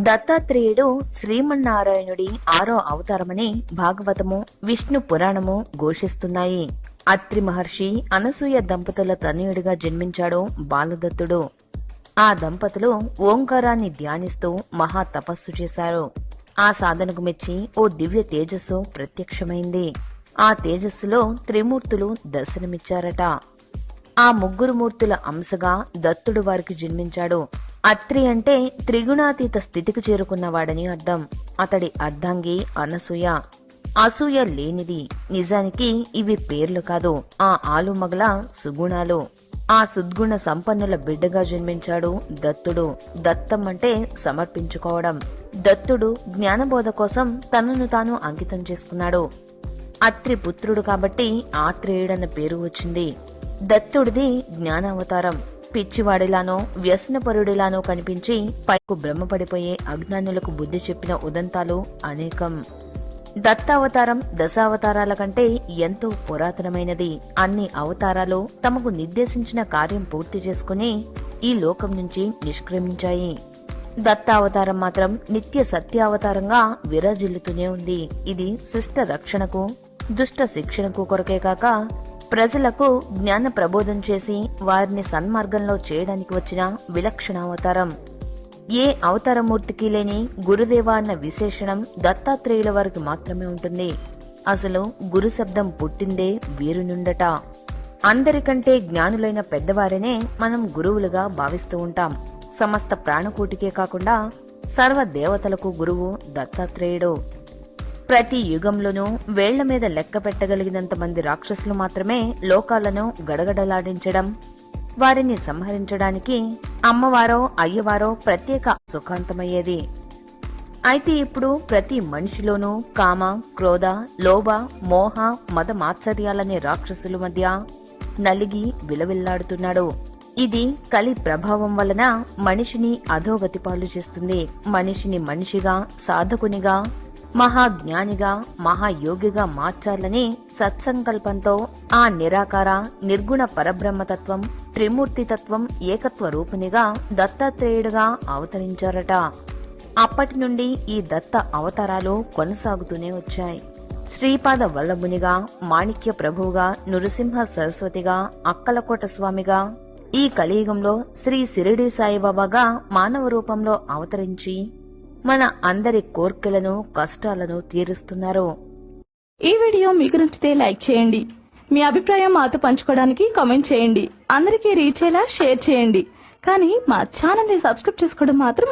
దత్తాత్రేయుడు శ్రీమన్నారాయణుడి 6వ అవతారమని భాగవతము, విష్ణు పురాణము ఘోషిస్తున్నాయి. అత్రి మహర్షి అనసూయ దంపతుల తనయుడిగా జన్మించాడు బాలదత్తుడు. ఆ దంపతులు ఓంకారాన్ని ధ్యానిస్తూ మహా తపస్సు చేశారు. ఆ సాధనకు మెచ్చి ఓ దివ్య తేజస్సు ప్రత్యక్షమైంది. ఆ తేజస్సులో త్రిమూర్తులు దర్శనమిచ్చారట. ఆ ముగ్గురు మూర్తుల అంశగా దత్తుడు వారికి జన్మించాడు. అత్రి అంటే త్రిగుణాతీత స్థితికి చేరుకున్నవాడని అర్థం. అతడి అర్ధాంగి అనసూయ. అసూయ లేనిది. నిజానికి ఇవి పేర్లు కాదు, ఆ ఆలుమగల సుగుణాలు. ఆ సుద్గుణ సంపన్నుల బిడ్డగా జన్మించాడు దత్తుడు. దత్తం అంటే సమర్పించుకోవడం. దత్తుడు జ్ఞానబోధ కోసం తనను తాను అంకితం చేసుకున్నాడు. అత్రి పుత్రుడు కాబట్టి ఆత్రేయుడన్న పేరు వచ్చింది. దత్తుడిది జ్ఞానావతారం. పిచ్చివాడిలానో వ్యసనపరుడిలానో కనిపించి పైకు భ్రమపడిపోయే అజ్ఞానులకు బుద్ధి చెప్పిన ఉదంతాలు అనేకం. దత్తావతారం దశావతారాల కంటే ఎంతో పురాతనమైనది. అన్ని అవతారాలు తమకు నిర్దేశించిన కార్యం పూర్తి చేసుకుని ఈ లోకం నుంచి నిష్క్రమించాయి. దత్తావతారం మాత్రం నిత్య సత్యావతారంగా విరాజిల్లుతూనే ఉంది. ఇది శిష్ట రక్షణకు, దుష్ట శిక్షణకు కొరకే కాక ప్రజలకు జ్ఞాన ప్రబోధం చేసి వారిని సన్మార్గంలో చేయడానికి వచ్చిన విలక్షణావతారం. ఏ అవతారమూర్తికి లేని గురుదేవ అన్న విశేషణం దత్తాత్రేయుల వారికి మాత్రమే ఉంటుంది. అసలు గురు శబ్దం పుట్టిందే వీరి నుండట. అందరికంటే జ్ఞానులైన పెద్దవారినే మనం గురువులుగా భావిస్తూ ఉంటాం. సమస్త ప్రాణకోటికే కాకుండా సర్వ దేవతలకు గురువు దత్తాత్రేయుడు. ప్రతి యుగంలోనూ వేళ్ల మీద లెక్క పెట్టగలిగినంత మంది రాక్షసులు మాత్రమే లోకాలను గడగడలాడించడం, వారిని సంహరించడానికి అమ్మవారో అయ్యవారో ప్రత్యేక సుఖాంతమయ్యేది. అయితే ఇప్పుడు ప్రతి మనిషిలోనూ కామ, క్రోధ, లోభ, మోహ, మద మాత్సర్యాలనే రాక్షసుల మధ్య నలిగి విలవిల్లాడుతున్నాడు. ఇది కలి ప్రభావం వలన మనిషిని అధోగతి పాలు చేస్తుంది. మనిషిని మనిషిగా, సాధకునిగా, మహాజ్ఞానిగా, మహాయోగిగా మార్చాలని సత్సంకల్పంతో ఆ నిరాకార నిర్గుణ పరబ్రహ్మతత్వం, త్రిమూర్తితత్వం ఏకత్వ రూపిణిగా దత్తాత్రేయుడుగా అవతరించారట. అప్పటి నుండి ఈ దత్త అవతారాలు కొనసాగుతూనే వచ్చాయి. శ్రీపాద వల్లభునిగా, మాణిక్య ప్రభువుగా, నృసింహ సరస్వతిగా, అక్కలకోట స్వామిగా, ఈ కలియుగంలో శ్రీ షిరిడీ సాయిబాబాగా మానవ రూపంలో అవతరించి మన అందరి కోర్కెలను, కష్టాలను తీరుస్తున్నారు. ఈ వీడియో మీకు నచ్చితే లైక్ చేయండి. మీ అభిప్రాయం మాతో పంచుకోవడానికి కామెంట్ చేయండి. అందరికీ రీచ్ అయ్యేలా షేర్ చేయండి. కానీ మా ఛానల్ ని సబ్స్క్రైబ్ చేసుకోవడం మాత్రం